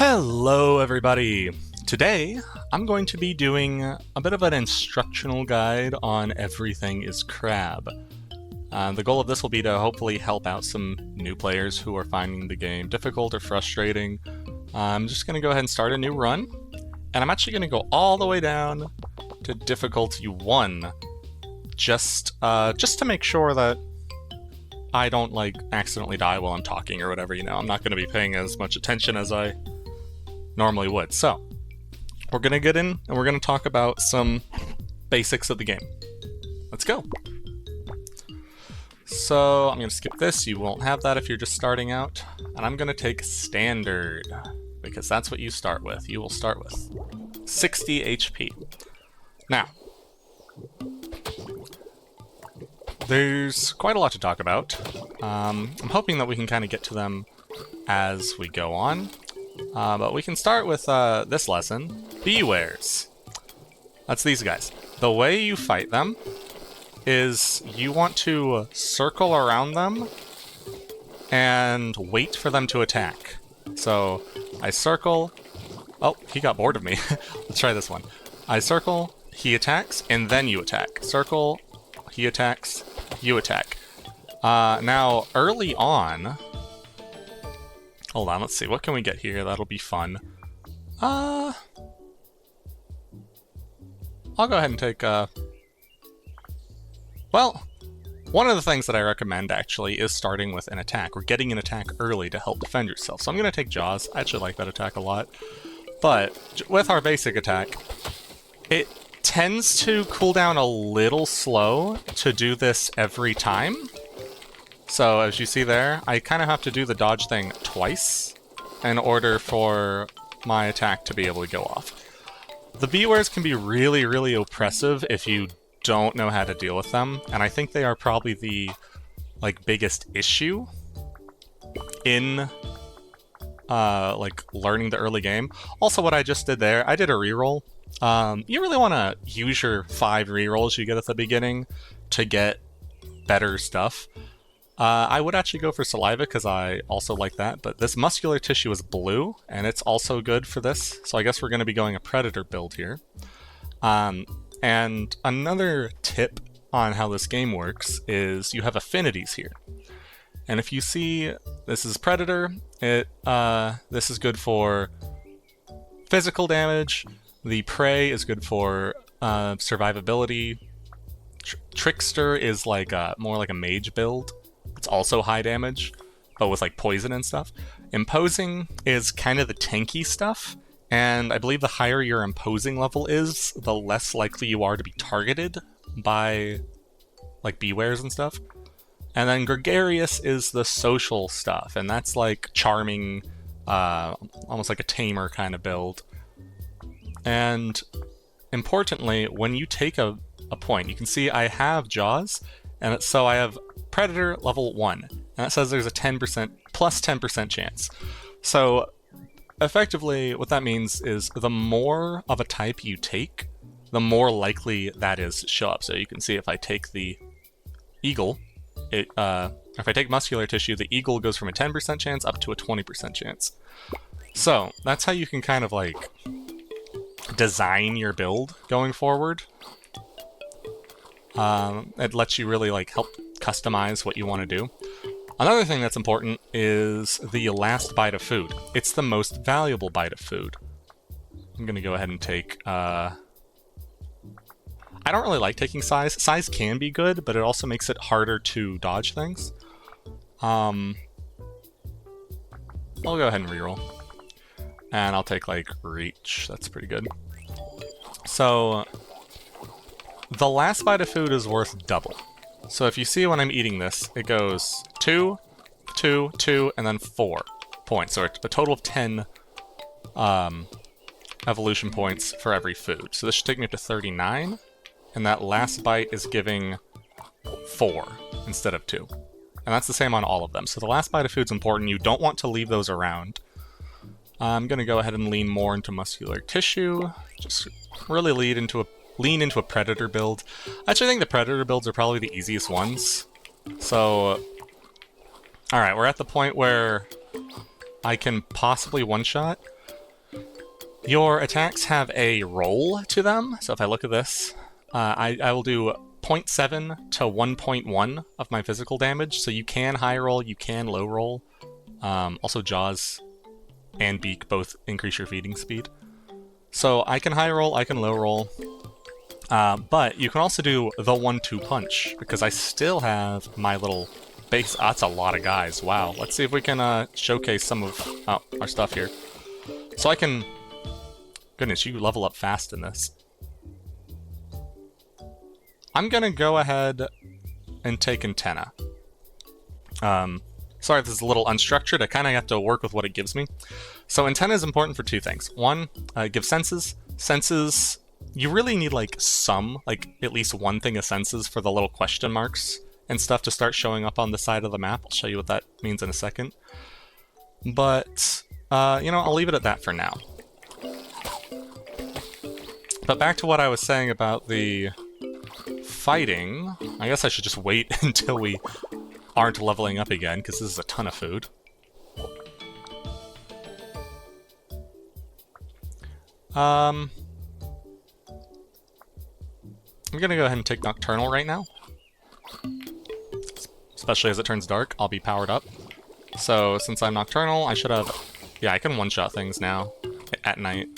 Hello everybody! Today I'm going to be doing a bit of an instructional guide on Everything is Crab. The goal of this will be to hopefully help out some new players who are finding the game difficult or frustrating. I'm just going to go ahead and start a new run, and I'm actually going to go all the way down to difficulty 1, just to make sure that I don't accidentally die while I'm talking or whatever, I'm not going to be paying as much attention as I normally would. So, we're going to get in and we're going to talk about some basics of the game. Let's go! So, I'm going to skip this, you won't have that if you're just starting out. And I'm going to take Standard, because that's what you start with. You will start with 60 HP. Now, there's quite a lot to talk about. I'm hoping that we can kind of get to them as we go on. But we can start with this lesson, POIs. That's these guys. The way you fight them is you want to circle around them and wait for them to attack. So I circle. Oh, he got bored of me. Let's try this one. I circle, he attacks, and then you attack. Circle, he attacks, you attack. Now, early on... Hold on, let's see. What can we get here? That'll be fun. I'll go ahead and take, Well, one of the things that I recommend, actually, is starting with an attack, or getting an attack early to help defend yourself. So I'm going to take Jaws. I actually like that attack a lot. But with our basic attack, it tends to cool down a little slow to do this every time. So, as you see there, I kind of have to do the dodge thing twice in order for my attack to be able to go off. The B-wares can be really, really oppressive if you don't know how to deal with them, and I think they are probably the, biggest issue in, learning the early game. Also, what I just did there, I did a reroll. You really want to use your 5 rerolls you get at the beginning to get better stuff. I would actually go for Saliva because I also like that, but this muscular tissue is blue, and it's also good for this, so I guess we're going to be going a Predator build here. And another tip on how this game works is you have affinities here. And if you see, this is Predator, this is good for physical damage, the Prey is good for survivability, Trickster is more like a mage build. It's also high damage, but with poison and stuff. Imposing is kind of the tanky stuff, and I believe the higher your imposing level is, the less likely you are to be targeted by B-wares and stuff. And then gregarious is the social stuff, and that's charming, almost like a tamer kind of build. And importantly, when you take a point, you can see I have Jaws, and so I have Predator level 1, and that says there's a 10% plus 10% chance. So effectively what that means is the more of a type you take, the more likely that is to show up. So you can see if I take the eagle, if I take muscular tissue, the eagle goes from a 10% chance up to a 20% chance. So that's how you can kind of design your build going forward. It lets you really help customize what you want to do. Another thing that's important is the last bite of food. It's the most valuable bite of food. I'm gonna go ahead and take, I don't really like taking size. Size can be good, but it also makes it harder to dodge things. I'll go ahead and reroll. And I'll take reach, that's pretty good. So, the last bite of food is worth double. So if you see when I'm eating this, it goes 2, 2, 2, and then 4 points. So a total of 10 evolution points for every food. So this should take me up to 39, and that last bite is giving 4 instead of 2. And that's the same on all of them. So the last bite of food's important. You don't want to leave those around. I'm going to go ahead and lean more into muscular tissue. Just really lean into a Predator build. I actually think the Predator builds are probably the easiest ones. So, alright, we're at the point where I can possibly one-shot. Your attacks have a roll to them, so if I look at this, I will do 0.7 to 1.1 of my physical damage, so you can high roll, you can low roll. Also jaws and beak both increase your feeding speed. So I can high roll, I can low roll, but you can also do the 1-2 punch, because I still have my little base. That's a lot of guys, wow. Let's see if we can showcase some of our stuff here. So I can... Goodness, you level up fast in this. I'm gonna go ahead and take Antenna. Sorry if this is a little unstructured, I kind of have to work with what it gives me. So Antenna is important for two things. One, it gives senses. Senses, you really need like at least one thing of senses for the little question marks and stuff to start showing up on the side of the map. I'll show you what that means in a second. But, you know, I'll leave it at that for now. But back to what I was saying about the fighting, I guess I should just wait until we aren't leveling up again, because this is a ton of food. I'm gonna go ahead and take Nocturnal right now. Especially as it turns dark, I'll be powered up. So since I'm Nocturnal, I should have... Yeah, I can one-shot things now at night.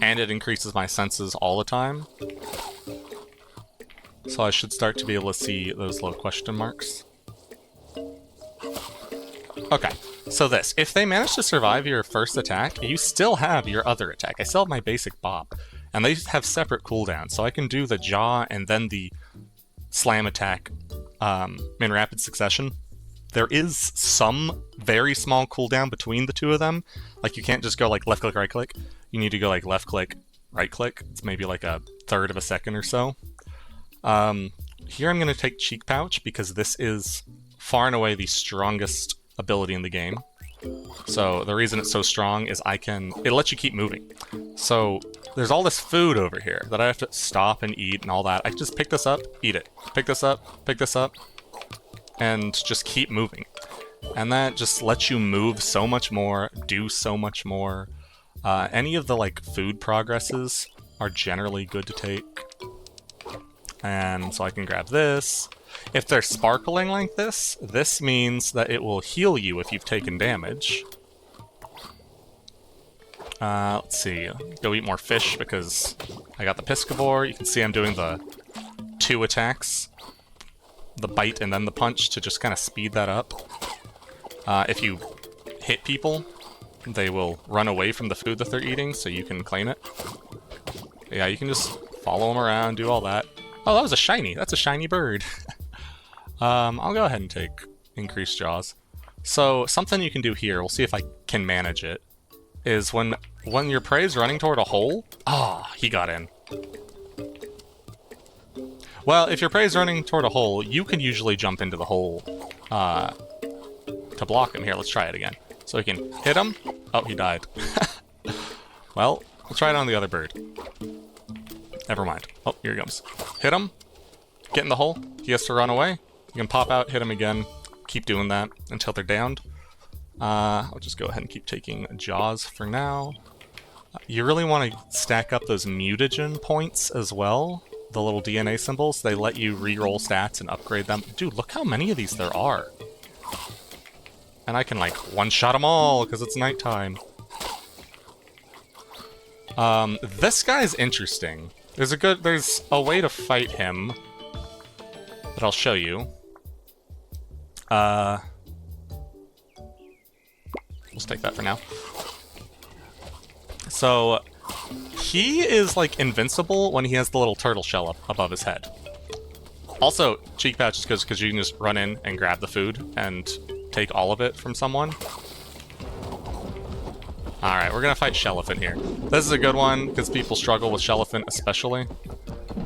And it increases my senses all the time. So I should start to be able to see those little question marks. Okay, so this. If they manage to survive your first attack, you still have your other attack. I still have my basic bop. And they have separate cooldowns, so I can do the jaw and then the slam attack in rapid succession. There is some very small cooldown between the two of them. Like, you can't just go like left click, right click. You need to go like left click, right click. It's maybe like a third of a second or so. Here I'm going to take Cheek Pouch because this is far and away the strongest ability in the game. So the reason it's so strong is it lets you keep moving. So there's all this food over here that I have to stop and eat and all that. I can just pick this up, eat it. Pick this up, and just keep moving. And that just lets you move so much more, do so much more. Any of the like food progresses are generally good to take. And so I can grab this. If they're sparkling like this, this means that it will heal you if you've taken damage. Let's see. Go eat more fish because I got the Piscivore. You can see I'm doing the 2 attacks. The bite and then the punch to just kind of speed that up. If you hit people, they will run away from the food that they're eating, so you can claim it. Yeah, you can just follow them around, do all that. Oh, that was a shiny. That's a shiny bird. I'll go ahead and take increased jaws. So something you can do here, we'll see if I can manage it, is when your prey is running toward a hole... Oh, he got in. Well, if your prey is running toward a hole, you can usually jump into the hole to block him. Here, let's try it again. So we can hit him. Oh, he died. Well, we'll try it on the other bird. Never mind. Oh, here he comes. Hit him. Get in the hole. He has to run away. You can pop out, hit him again. Keep doing that until they're downed. I'll just go ahead and keep taking jaws for now. You really want to stack up those mutagen points as well. The little DNA symbols. They let you re-roll stats and upgrade them. Dude, look how many of these there are. And I can like one-shot them all because it's nighttime. This guy's interesting. There's a way to fight him that I'll show you. Let's take that for now. So, he is like invincible when he has the little turtle shell up above his head. Also, Cheek Pouch is good because you can just run in and grab the food and take all of it from someone. Alright, we're gonna fight Shelliphant here. This is a good one because people struggle with Shelliphant especially.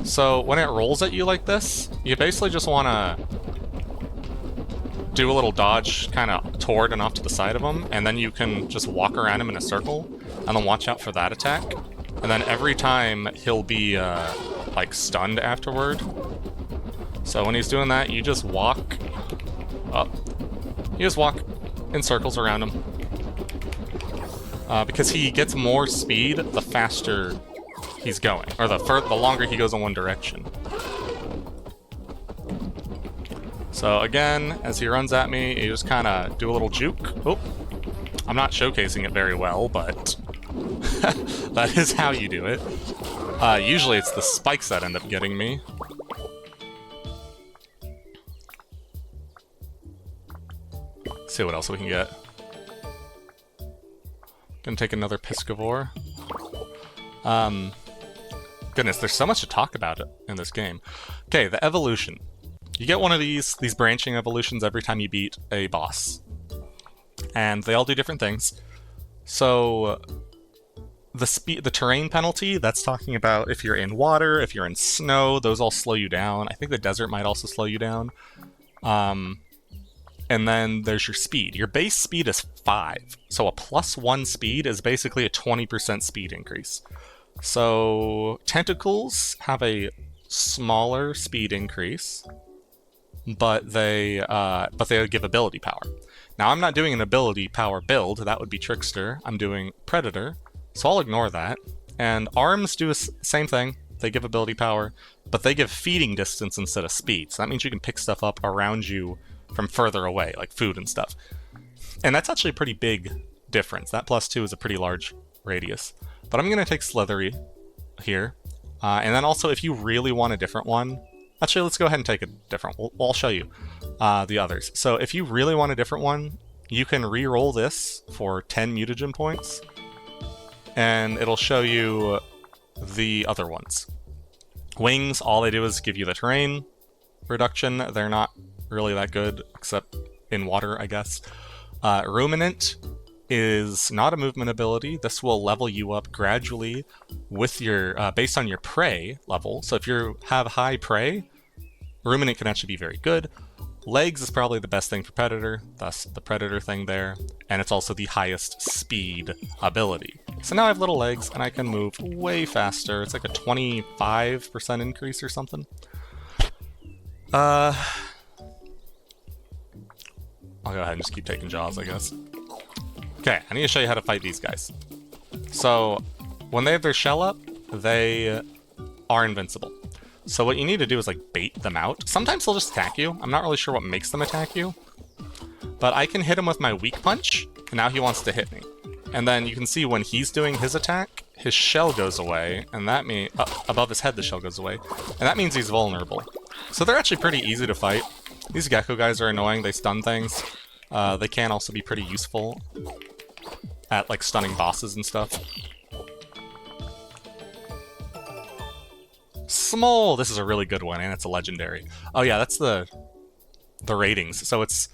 So when it rolls at you like this, you basically just want to do a little dodge kind of toward and off to the side of him, and then you can just walk around him in a circle, and then watch out for that attack. And then every time he'll be like stunned afterward. So when he's doing that, you just walk up. You just walk in circles around him. because he gets more speed the faster he's going, or the longer he goes in one direction. So again, as he runs at me, you just kind of do a little juke. Oh, I'm not showcasing it very well, but that is how you do it. Usually it's the spikes that end up getting me. Let's see what else we can get. Gonna take another Piscivore. Goodness, there's so much to talk about in this game. Okay, the evolution. You get one of these branching evolutions every time you beat a boss. And they all do different things. So the terrain penalty, that's talking about if you're in water, if you're in snow, those all slow you down. I think the desert might also slow you down. And then there's your speed. Your base speed is 5. So a +1 speed is basically a 20% speed increase. So tentacles have a smaller speed increase, but they give ability power. Now I'm not doing an ability power build, that would be Trickster. I'm doing Predator, so I'll ignore that. And arms do the same thing. They give ability power, but they give feeding distance instead of speed. So that means you can pick stuff up around you from further away, like food and stuff. And that's actually a pretty big difference. That +2 is a pretty large radius. But I'm going to take Slithery here. And then also, if you really want a different one, actually, let's go ahead and take a different one. I'll show you the others. So if you really want a different one, you can re-roll this for 10 mutagen points, and it'll show you the other ones. Wings, all they do is give you the terrain reduction. They're not really that good, except in water, I guess. Ruminant is not a movement ability. This will level you up gradually with your based on your prey level. So if you have high prey, Ruminant can actually be very good. Legs is probably the best thing for Predator, thus the Predator thing there, and it's also the highest speed ability. So now I have little legs, and I can move way faster. It's like a 25% increase or something. I'll go ahead and just keep taking Jaws, I guess. Okay, I need to show you how to fight these guys. So, when they have their shell up, they are invincible. So what you need to do is like bait them out. Sometimes they'll just attack you. I'm not really sure what makes them attack you. But I can hit him with my weak punch, and now he wants to hit me. And then you can see when he's doing his attack, his shell goes away, and that means above his head the shell goes away. And that means he's vulnerable. So they're actually pretty easy to fight. These gecko guys are annoying, they stun things. They can also be pretty useful at like stunning bosses and stuff. Small, this is a really good one, and it's a legendary. Oh yeah, that's the ratings. So it's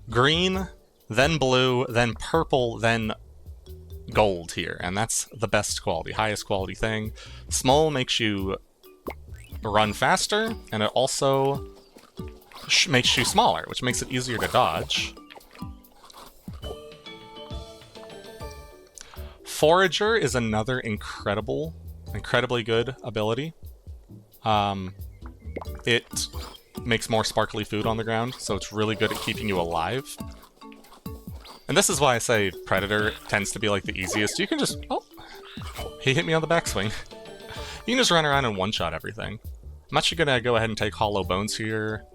green, then blue, then purple, then gold here, and that's the best quality, highest quality thing. Small makes you run faster, and it also makes you smaller, which makes it easier to dodge. Forager is another incredibly good ability. It makes more sparkly food on the ground, so it's really good at keeping you alive. And this is why I say Predator tends to be like the easiest. You can just... Oh! He hit me on the backswing. You can just run around and one-shot everything. I'm actually gonna go ahead and take Hollow Bones here,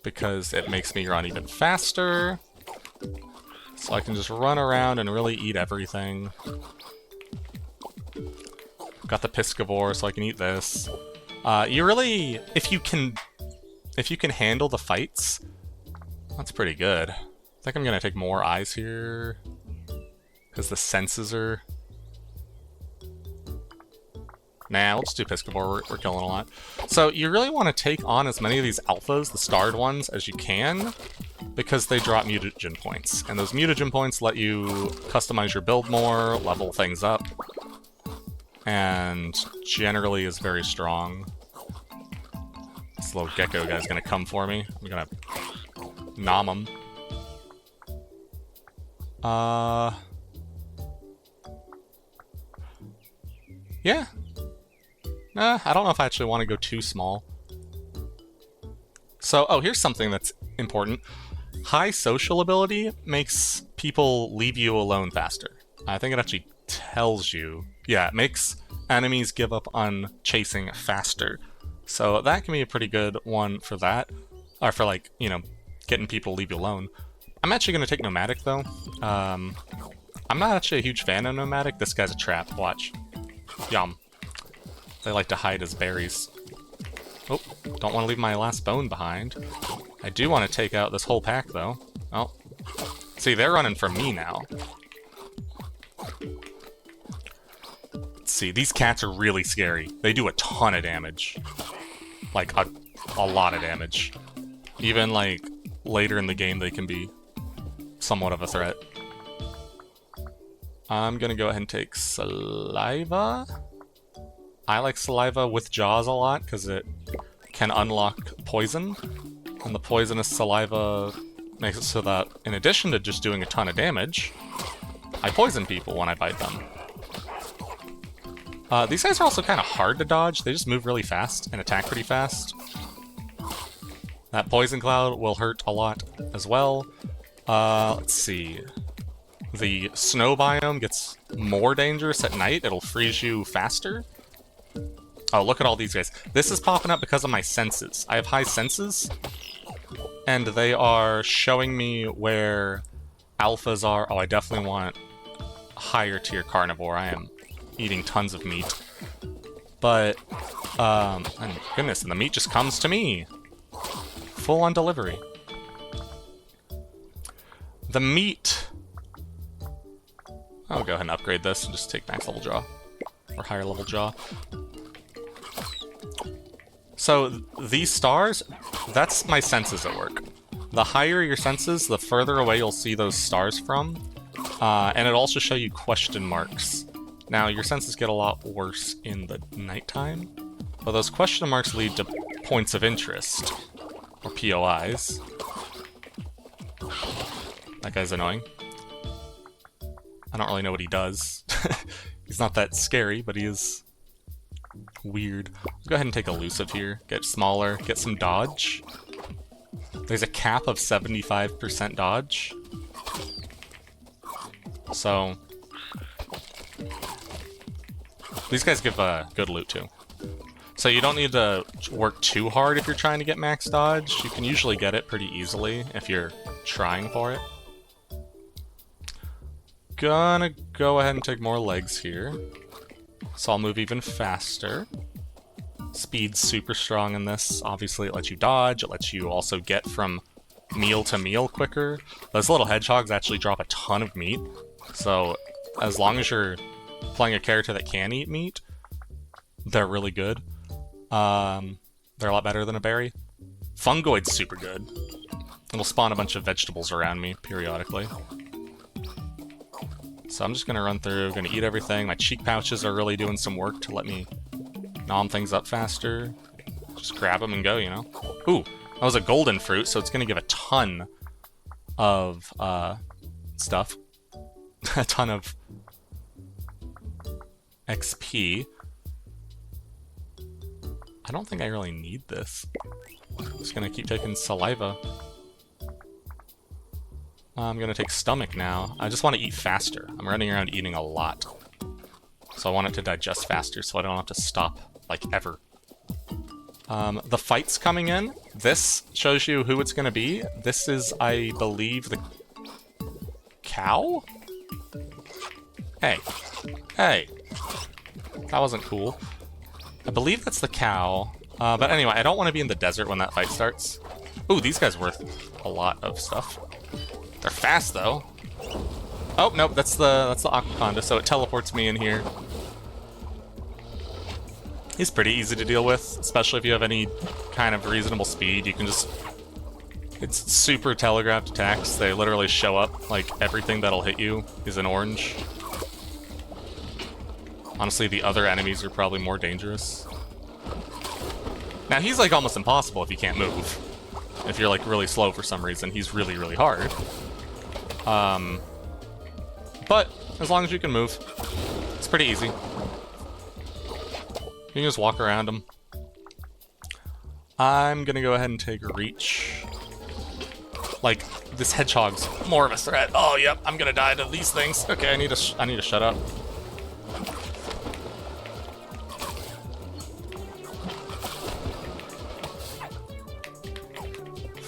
because it makes me run even faster. So I can just run around and really eat everything. Got the Piscivore, so I can eat this. You really, if you can handle the fights, that's pretty good. I think I'm gonna take more eyes here, because the senses are... Nah, let's do Piscivore, we're killing a lot. So you really want to take on as many of these alphas, the starred ones, as you can, because they drop mutagen points. And those mutagen points let you customize your build more, level things up, and generally is very strong. This little gecko guy's gonna come for me. I'm gonna nom him. Yeah. I don't know if I actually want to go too small. So, oh, here's something that's important. High social ability makes people leave you alone faster. I think it actually tells you. Yeah, it makes enemies give up on chasing faster. So that can be a pretty good one for that. Or for, like, you know, getting people to leave you alone. I'm actually going to take Nomadic, though. I'm not actually a huge fan of Nomadic. This guy's a trap. Watch. Yum. They like to hide as berries. Oh, don't want to leave my last bone behind. I do want to take out this whole pack, though. Oh. See, they're running from me now. Let's see, these cats are really scary. They do a ton of damage. Like, a lot of damage. Even, like, later in the game, they can be somewhat of a threat. I'm gonna go ahead and take Saliva. I like Saliva with Jaws a lot, because it can unlock poison. And the poisonous saliva makes it so that, in addition to just doing a ton of damage, I poison people when I bite them. These guys are also kind of hard to dodge. They just move really fast and attack pretty fast. That poison cloud will hurt a lot as well. Let's see. The snow biome gets more dangerous at night. It'll freeze you faster. Oh, look at all these guys. This is popping up because of my senses. I have high senses, and they are showing me where alphas are. Oh, I definitely want higher tier carnivore. I am eating tons of meat. But, and goodness, and the meat just comes to me. Full on delivery. The meat. I'll go ahead and upgrade this and just take max level jaw. Or higher level jaw. So, these stars, that's my senses at work. The higher your senses, the further away you'll see those stars from. And it'll also show you question marks. Now, your senses get a lot worse in the nighttime, but those question marks lead to points of interest, or POIs. That guy's annoying. I don't really know what he does. He's not that scary, but he is weird. Let's go ahead and take Elusive here. Get smaller, get some dodge. There's a cap of 75% dodge. So, these guys give good loot too. So you don't need to work too hard if you're trying to get max dodge. You can usually get it pretty easily if you're trying for it. Gonna go ahead and take more legs here. So I'll move even faster. Speed's super strong in this. Obviously it lets you dodge, it lets you also get from meal to meal quicker. Those little hedgehogs actually drop a ton of meat. So as long as you're playing a character that can eat meat, they're really good. They're a lot better than a berry. Fungoid's super good. It'll spawn a bunch of vegetables around me periodically. So I'm just gonna run through, gonna eat everything. My cheek pouches are really doing some work to let me nom things up faster. Just grab them and go, you know? Ooh, that was a golden fruit, so it's gonna give a ton of stuff. A ton of XP. I don't think I really need this. I'm just gonna keep taking saliva. I'm gonna take stomach now. I just want to eat faster. I'm running around eating a lot. So I want it to digest faster so I don't have to stop, like, ever. The fight's coming in. This shows you who it's gonna be. This is, I believe, the cow? Hey. Hey. That wasn't cool. I believe that's the cow. But anyway, I don't want to be in the desert when that fight starts. Ooh, these guys are worth a lot of stuff. They're fast, though. Oh, nope, that's the Aquaconda, so it teleports me in here. He's pretty easy to deal with, especially if you have any kind of reasonable speed. You can just... It's super telegraphed attacks. They literally show up, like, everything that'll hit you is in orange. Honestly, the other enemies are probably more dangerous. Now, he's, like, almost impossible if you can't move. If you're, like, really slow for some reason, he's really, really hard. But as long as you can move, it's pretty easy. You can just walk around them. I'm gonna go ahead and take a reach. Like, this hedgehog's more of a threat. Oh, yep, I'm gonna die to these things. Okay, I need to shut up.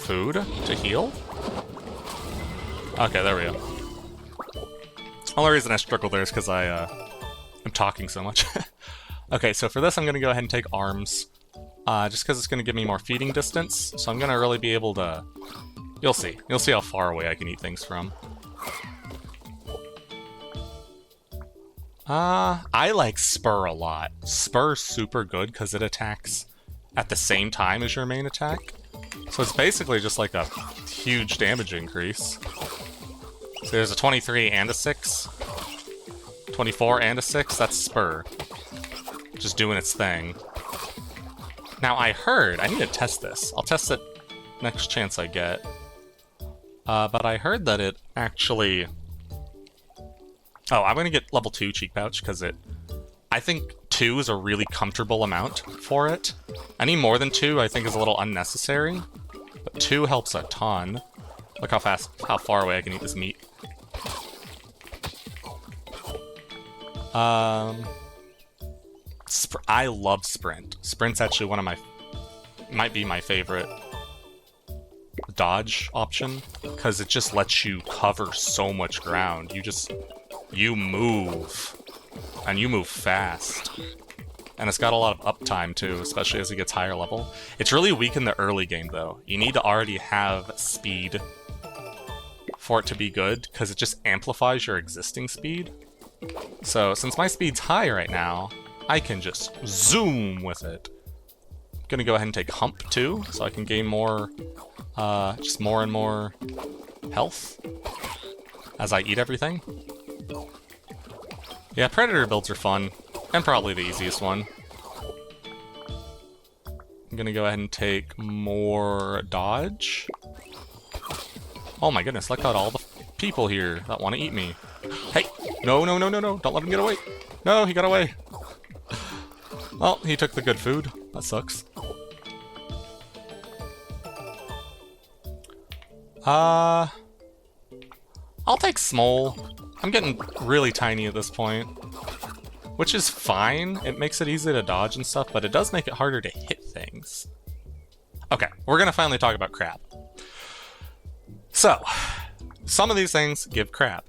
food to heal? Okay, there we go. Only reason I struggle there is because I'm talking so much. Okay, so for this I'm going to go ahead and take arms, just because it's going to give me more feeding distance, so I'm going to really be able to... You'll see. You'll see how far away I can eat things from. I like Spur a lot. Spur's super good because it attacks at the same time as your main attack. So it's basically just like a huge damage increase. So there's a 23 and a 6. 24 and a 6, that's Spur. Just doing its thing. Now I heard, I need to test this. I'll test it next chance I get. But I heard that it actually... Oh, I'm gonna get level 2 Cheek Pouch, because I think 2 is a really comfortable amount for it. Any more than 2 I think is a little unnecessary. But 2 helps a ton. Look how far away I can eat this meat. I love Sprint. Sprint's actually one of might be my favorite dodge option, because it just lets you cover so much ground. You move, and you move fast. And it's got a lot of uptime too, especially as it gets higher level. It's really weak in the early game though. You need to already have speed for it to be good, because it just amplifies your existing speed. So since my speed's high right now, I can just zoom with it. I'm gonna go ahead and take Hump too, so I can gain more, just more and more health as I eat everything. Yeah, Predator builds are fun, and probably the easiest one. I'm gonna go ahead and take more dodge. Oh my goodness, look at all the people here that want to eat me. Hey! No, no, no, no, no, don't let him get away. No, he got away. Well, he took the good food. That sucks. I'll take Smole. I'm getting really tiny at this point, which is fine. It makes it easy to dodge and stuff, but it does make it harder to hit things. Okay, we're gonna finally talk about crab. So, some of these things give crab.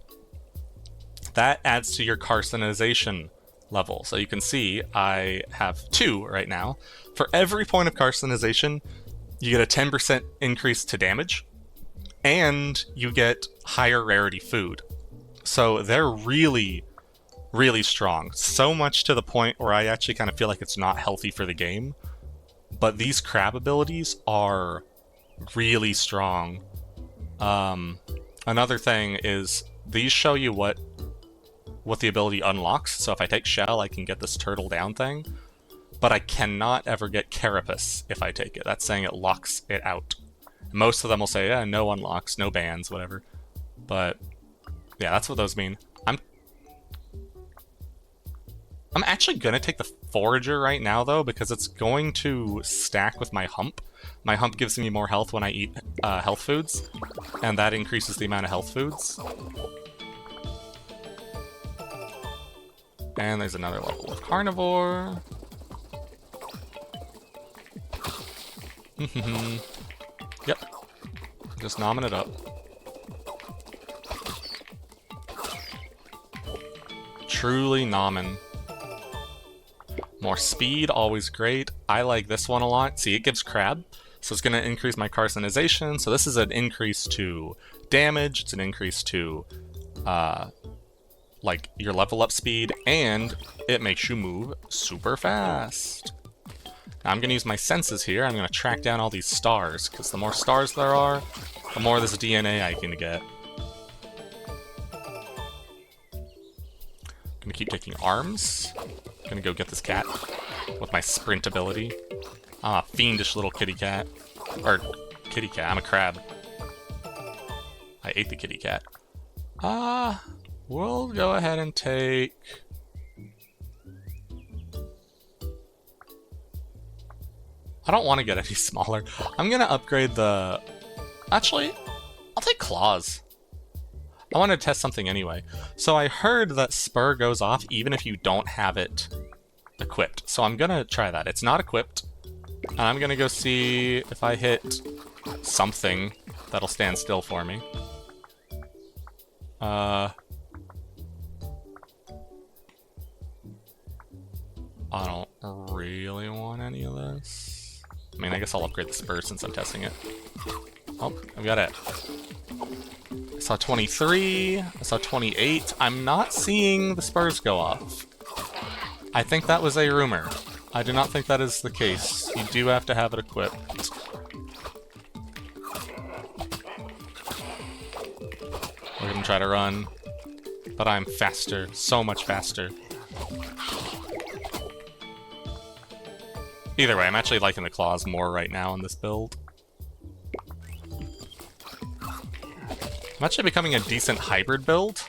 That adds to your carcinization level. So you can see I have 2 right now. For every point of carcinization, you get a 10% increase to damage, and you get higher rarity food. So they're really, really strong. So much to the point where I actually kind of feel like it's not healthy for the game. But these crab abilities are really strong. Another thing is these show you what the ability unlocks. So if I take Shell, I can get this turtle down thing. But I cannot ever get Carapace if I take it. That's saying it locks it out. Most of them will say, yeah, no unlocks, no bans, whatever. But yeah, that's what those mean. I'm actually gonna take the Forager right now though, because it's going to stack with my Hump. My Hump gives me more health when I eat health foods, and that increases the amount of health foods. And there's another level of Carnivore. Yep. Just nomming it up. Truly nomming. More speed, always great. I like this one a lot. See, it gives crab, so it's going to increase my carcinization. So this is an increase to damage. It's an increase to, like, your level up speed, and it makes you move super fast. Now I'm going to use my senses here. I'm going to track down all these stars, because the more stars there are, the more this DNA I can get. I'm going to keep taking arms. I'm going to go get this cat with my sprint ability. I'm a fiendish little kitty cat. Or, kitty cat. I'm a crab. I ate the kitty cat. We'll go ahead and take... I don't want to get any smaller. I'm going to upgrade the... Actually, I'll take claws. I want to test something anyway. So I heard that Spur goes off even if you don't have it equipped. So I'm going to try that. It's not equipped. And I'm going to go see if I hit something that'll stand still for me. I don't really want any of this. I mean, I guess I'll upgrade the spur since I'm testing it. Oh, I've got it. I saw 23, I saw 28. I'm not seeing the spurs go off. I think that was a rumor. I do not think that is the case. You do have to have it equipped. We're gonna try to run, but I'm faster, so much faster. Either way, I'm actually liking the claws more right now in this build. I'm actually becoming a decent hybrid build.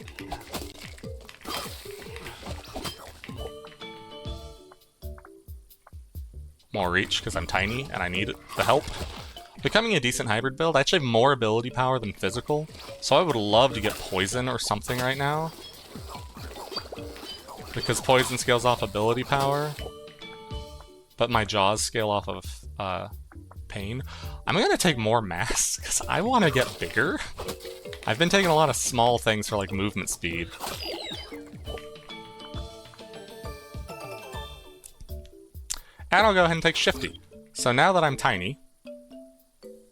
More reach, because I'm tiny and I need the help. Becoming a decent hybrid build, I actually have more ability power than physical, so I would love to get poison or something right now. Because poison scales off ability power, but my jaws scale off of pain. I'm gonna take more mass, because I want to get bigger. I've been taking a lot of small things for like movement speed. And I'll go ahead and take Shifty. So now that I'm tiny,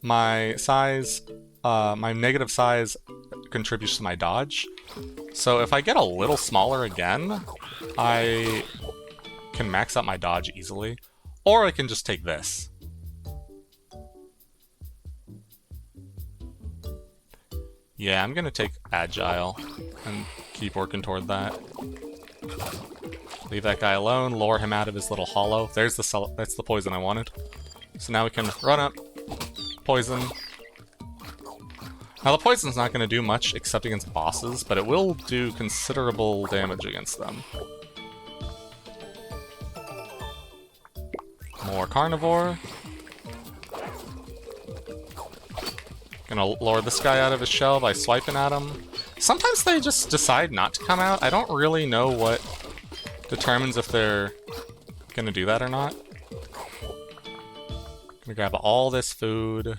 my size, my negative size contributes to my dodge. So if I get a little smaller again, I can max out my dodge easily. Or I can just take this. Yeah, I'm gonna take Agile and keep working toward that. Leave that guy alone, lure him out of his little hollow. That's the poison I wanted. So now we can run up, poison. Now the poison's not gonna do much except against bosses, but it will do considerable damage against them. More carnivore. Gonna lure this guy out of his shell by swiping at him. Sometimes they just decide not to come out. I don't really know what determines if they're gonna do that or not. Gonna grab all this food.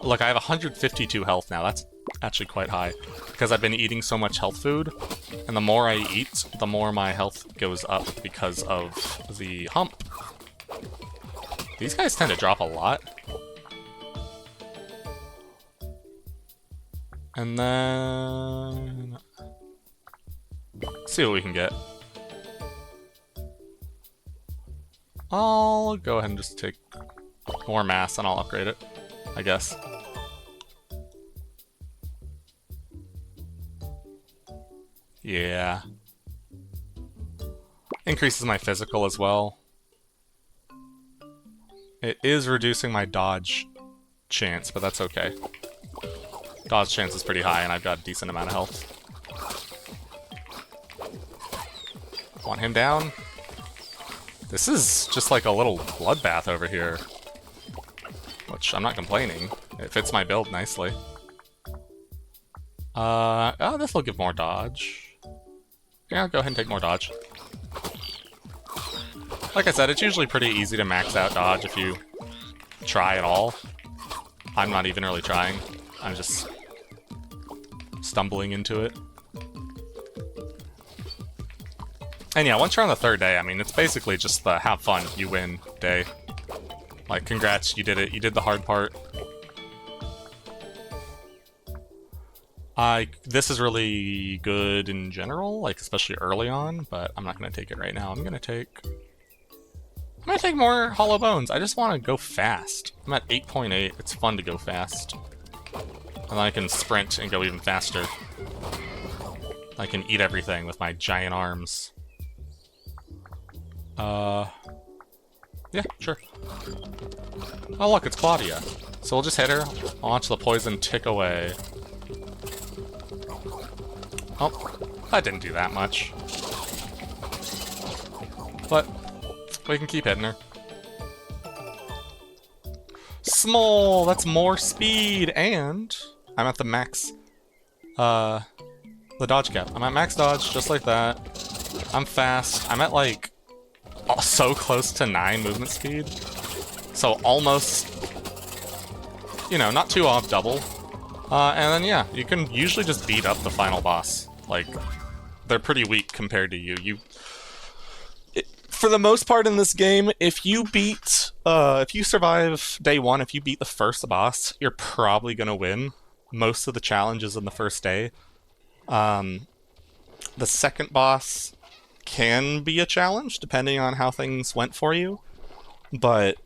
Look, I have 152 health now. That's actually quite high because I've been eating so much health food, and the more I eat, the more my health goes up because of the hump. These guys tend to drop a lot. And then... let's see what we can get. I'll go ahead and just take more mass and I'll upgrade it, I guess. Yeah. Increases my physical as well. It is reducing my dodge chance, but that's okay. Dodge chance is pretty high, and I've got a decent amount of health. Want him down? This is just like a little bloodbath over here. Which, I'm not complaining. It fits my build nicely. Oh, this will give more dodge. Yeah, I'll go ahead and take more dodge. Like I said, it's usually pretty easy to max out dodge if you try at all. I'm not even really trying. I'm just stumbling into it. And yeah, once you're on the third day, I mean, it's basically just the have fun, you win day. Like, congrats, you did it. You did the hard part. This is really good in general, like, especially early on, but I'm not going to take it right now. I'm going to take more hollow bones. I just want to go fast. I'm at 8.8. It's fun to go fast. And then I can sprint and go even faster. I can eat everything with my giant arms. Yeah, sure. Oh look, it's Claudia. So we'll just hit her, launch the poison tick away. Oh, that didn't do that much. But we can keep hitting her. Small, that's more speed, and I'm at the max, the dodge cap. I'm at max dodge, just like that. I'm fast. I'm at like, so close to 9 movement speed. So almost, you know, not too off double. And then yeah, you can usually just beat up the final boss. Like, they're pretty weak compared to you. For the most part in this game, if you survive day one, if you beat the first boss, you're probably gonna win most of the challenges in the first day. The second boss can be a challenge depending on how things went for you, but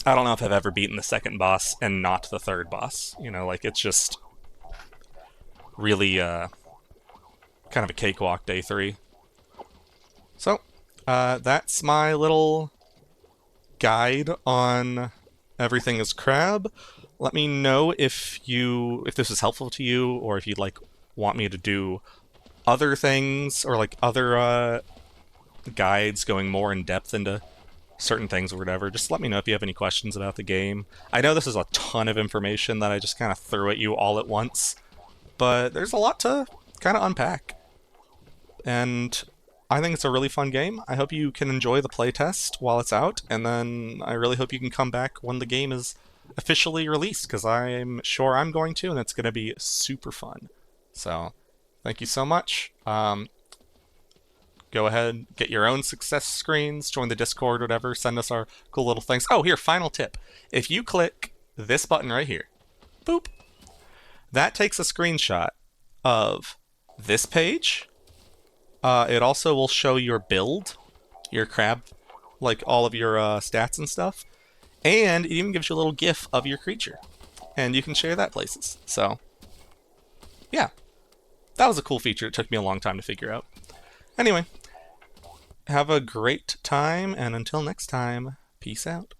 I don't know if I've ever beaten the second boss and not the third boss. You know, like, it's just really kind of a cakewalk day 3. So, that's my little guide on everything is crab. Let me know if this is helpful to you, or if you'd like want me to do other things, or like other guides going more in depth into certain things or whatever. Just let me know if you have any questions about the game. I know this is a ton of information that I just kind of threw at you all at once, but there's a lot to kind of unpack. And I think it's a really fun game. I hope you can enjoy the playtest while it's out, and then I really hope you can come back when the game is officially released, because I'm sure I'm going to, and it's going to be super fun. So, thank you so much. Go ahead, get your own success screens, join the Discord, whatever, send us our cool little things. Oh, here, final tip. If you click this button right here, boop, that takes a screenshot of this page. It also will show your build, your crab, like all of your stats and stuff. And it even gives you a little GIF of your creature. And you can share that places. So, yeah. That was a cool feature. It took me a long time to figure out. Anyway, have a great time, and until next time, peace out.